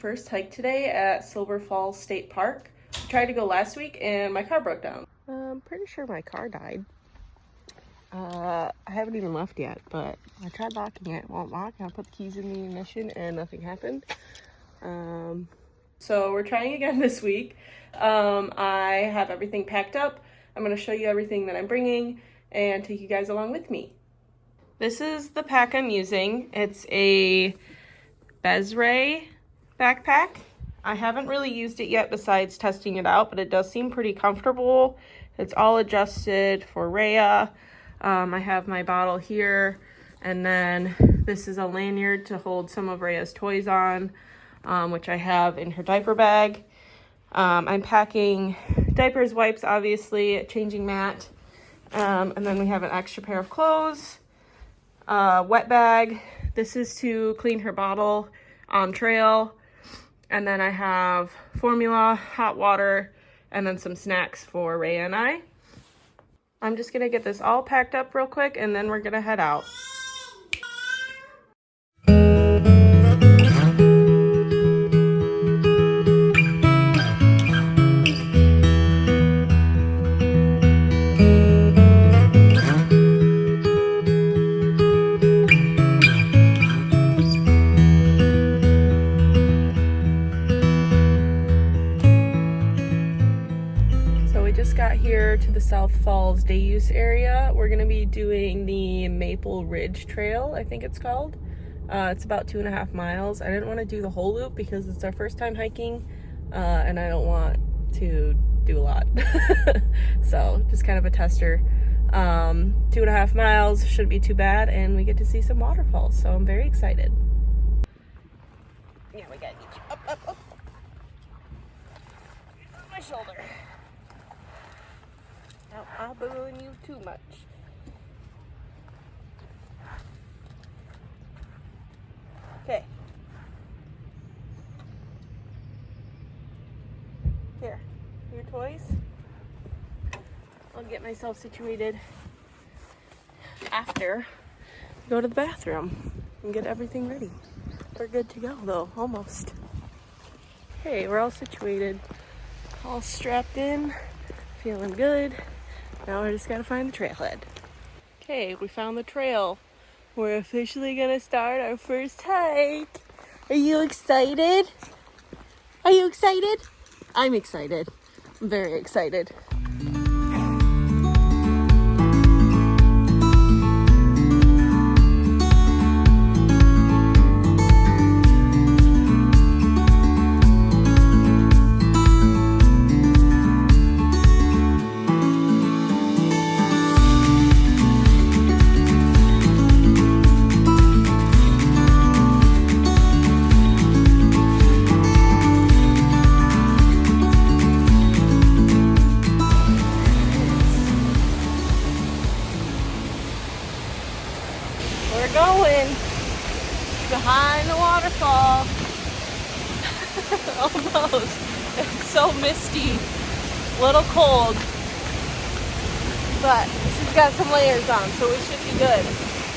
first hike today at Silver Falls State Park. I tried to go last week and my car broke down. I'm pretty sure my car died. I haven't even left yet, but I tried locking it. It won't lock. I put the keys in the ignition and nothing happened. So we're trying again this week. I have everything packed up. I'm going to show you everything that I'm bringing and take you guys along with me. This is the pack I'm using. It's a Bezray backpack. I haven't really used it yet besides testing it out, but it does seem pretty comfortable. It's all adjusted for Rhea. I have my bottle here, and then this is a lanyard to hold some of Rhea's toys on, which I have in her diaper bag. I'm packing diapers, wipes, obviously, a changing mat, and then we have an extra pair of clothes, wet bag. This is to clean her bottle on trail, and then I have formula, hot water, and then some snacks for Rhea and I. I'm just gonna get this all packed up real quick, and then we're gonna head out. Got here to the South Falls day use area. We're gonna be doing the Maple Ridge Trail, I think it's called. It's about 2.5 miles. I didn't want to do the whole loop because it's our first time hiking, and I don't want to do a lot. So just kind of a tester. 2.5 miles shouldn't be too bad, and we get to see some waterfalls, so I'm very excited. Yeah, we gotta get you up. On my shoulder. I'm booing you too much. Okay. Here, your toys. I'll get myself situated after I go to the bathroom and get everything ready. We're good to go though, almost. Okay, we're all situated, all strapped in, feeling good. Now we just gotta find the trailhead. Okay, we found the trail. We're officially gonna start our first hike. Are you excited? Are you excited? I'm excited. I'm very excited. We're going behind the waterfall. Almost. It's so misty, a little cold, but she's got some layers on, so we should be good.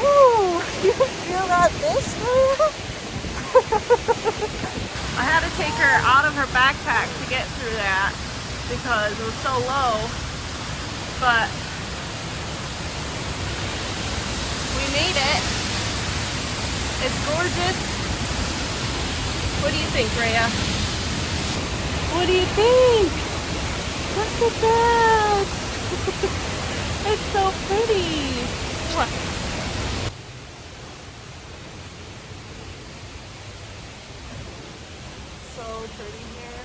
Woo! You feel that mist? I had to take her out of her backpack to get through that because it was so low, but we made it. It's gorgeous. What do you think, Rhea? What do you think? Look at that. It's so pretty. So pretty here.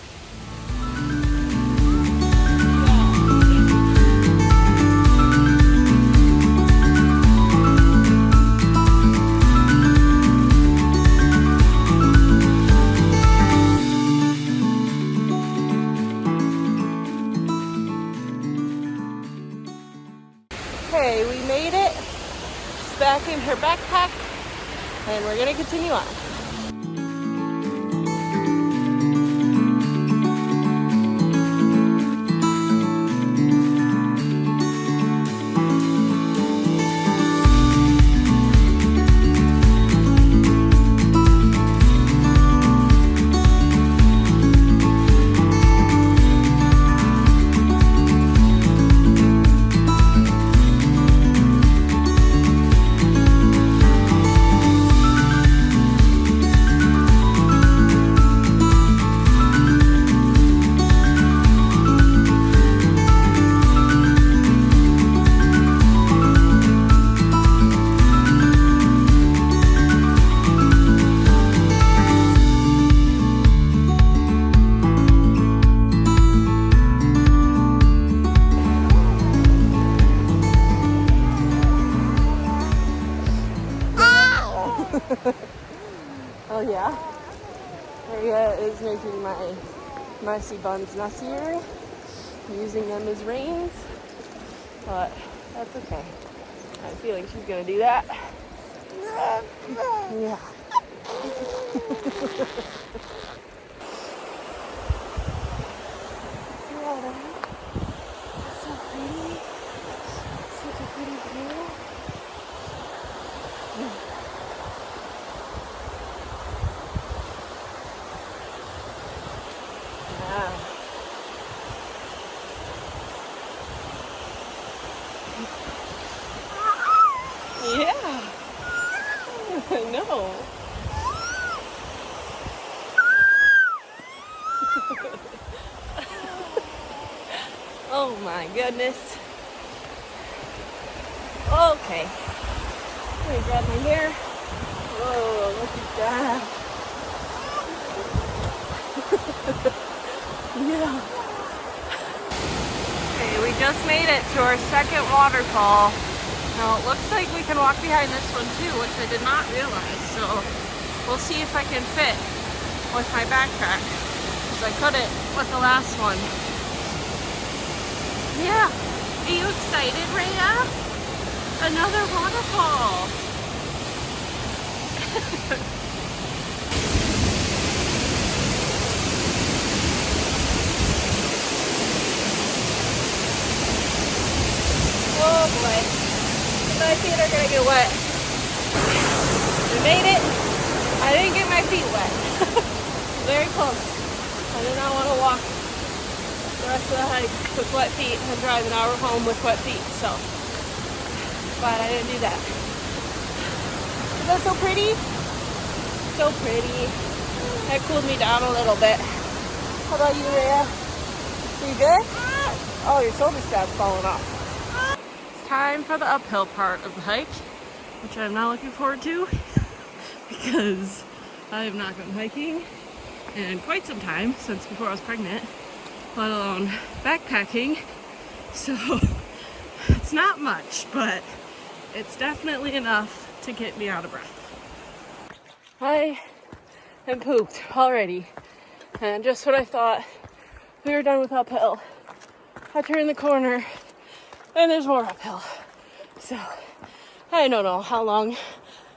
Okay, we made it. She's back in her backpack, and we're gonna continue on. yeah. Maria is making my messy buns messier, using them as reins, but that's okay. I have a feeling she's gonna do that. Yeah. That's so pretty. Such a pretty view. Yeah. Yeah. I know. Oh my goodness. Okay. Let me grab my hair. Whoa, look at that. Yeah. Okay, we just made it to our second waterfall. Now it looks like we can walk behind this one too, which I did not realize. So we'll see if I can fit with my backpack, because I couldn't with the last one. Yeah. Are you excited, Rhea? Another waterfall. Oh boy. My feet are gonna get wet. We made it. I didn't get my feet wet. Very close. I did not want to walk the rest of the hike with wet feet and drive an hour home with wet feet, so glad I didn't do that. Is that so pretty? So pretty. That cooled me down a little bit. How about you, Rhea? Are you good? Oh, your shoulder strap's falling off. It's time for the uphill part of the hike, which I'm not looking forward to because I have not gone hiking in quite some time, since before I was pregnant, let alone backpacking. So it's not much, but it's definitely enough to get me out of breath. I am pooped already, and just what I thought. We were done with uphill. I turned the corner and there's more uphill. So I don't know how long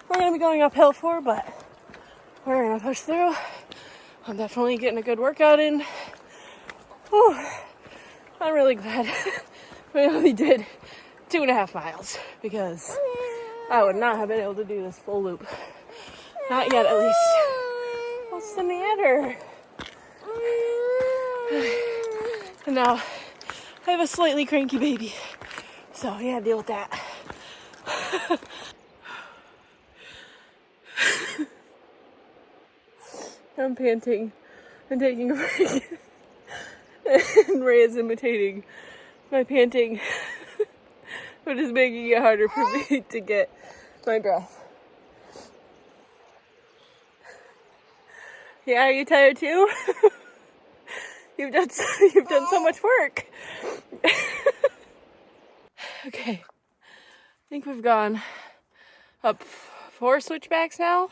we're gonna be going uphill for, but we're gonna push through. I'm definitely getting a good workout in. Whew. I'm really glad we only did 2.5 miles, because I would not have been able to do this full loop. Not yet, at least. What's the matter? And now I have a slightly cranky baby, so yeah, deal with that. I'm panting and taking a break, and Ray is imitating my panting, which is making it harder for me to get my breath. Yeah, are you tired too? You've done so much work. Okay, I think we've gone up 4 switchbacks now,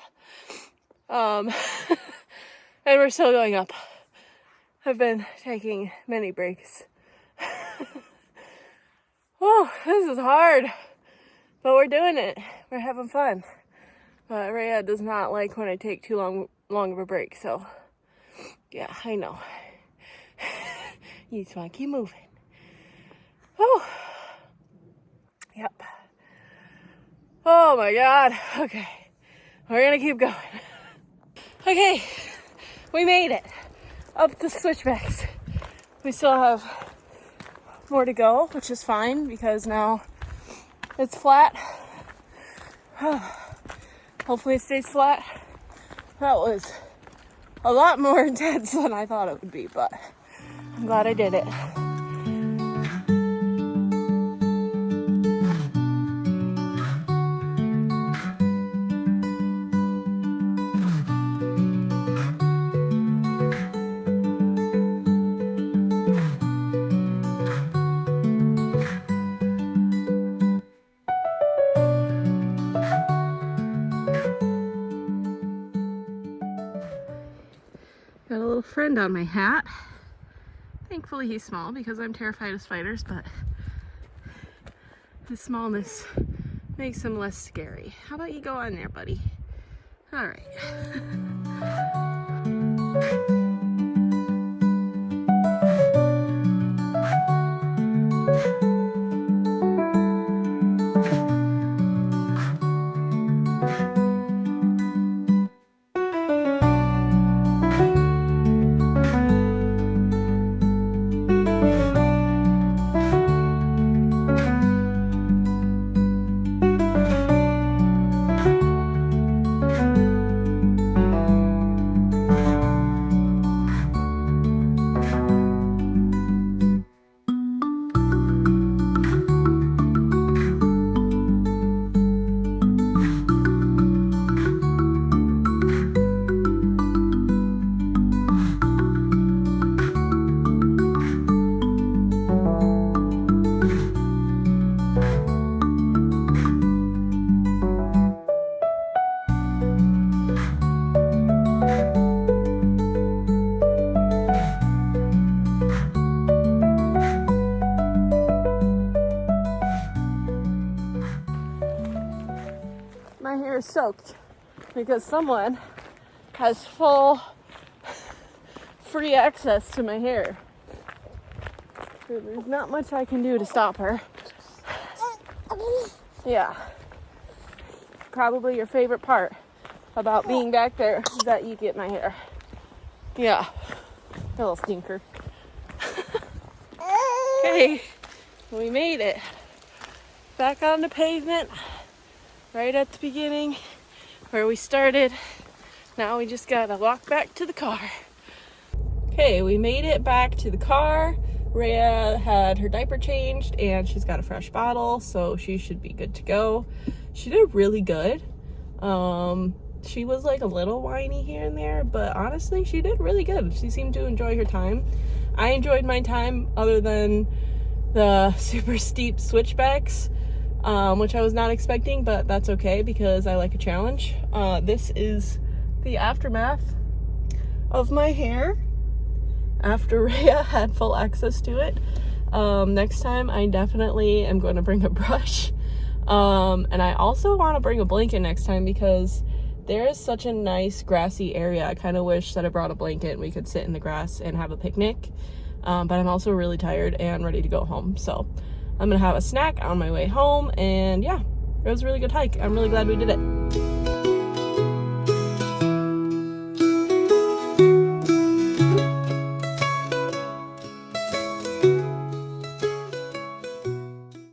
and we're still going up. I've been taking many breaks. Oh, this is hard, but we're doing it. We're having fun. But Rhea does not like when I take too long of a break, so yeah, I know. You just want to keep moving. Oh, yep. Oh my God. Okay, we're gonna keep going. Okay, we made it up the switchbacks. We still have more to go, which is fine because now it's flat. Hopefully it stays flat. That was a lot more intense than I thought it would be, but I'm glad I did it. friend on my hat. Thankfully he's small because I'm terrified of spiders, but his smallness makes him less scary. How about you go on there, buddy? All right. My hair is soaked because someone has full free access to my hair. So there's not much I can do to stop her. Yeah. Probably your favorite part about being back there is that you get my hair. Yeah. Little stinker. Okay. We made it. Back on the pavement. Right at the beginning where we started. Now we just gotta walk back to the car. Okay, we made it back to the car. Rhea had her diaper changed and she's got a fresh bottle, so she should be good to go. She did really good. She was like a little whiny here and there, but honestly she did really good. She seemed to enjoy her time. I enjoyed my time other than the super steep switchbacks. Which I was not expecting, but that's okay because I like a challenge. This is the aftermath of my hair after Rhea had full access to it. Next time I definitely am going to bring a brush. And I also want to bring a blanket next time because there is such a nice grassy area. I kind of wish that I brought a blanket and we could sit in the grass and have a picnic. But I'm also really tired and ready to go home. So I'm gonna have a snack on my way home, and yeah, it was a really good hike. I'm really glad we did it.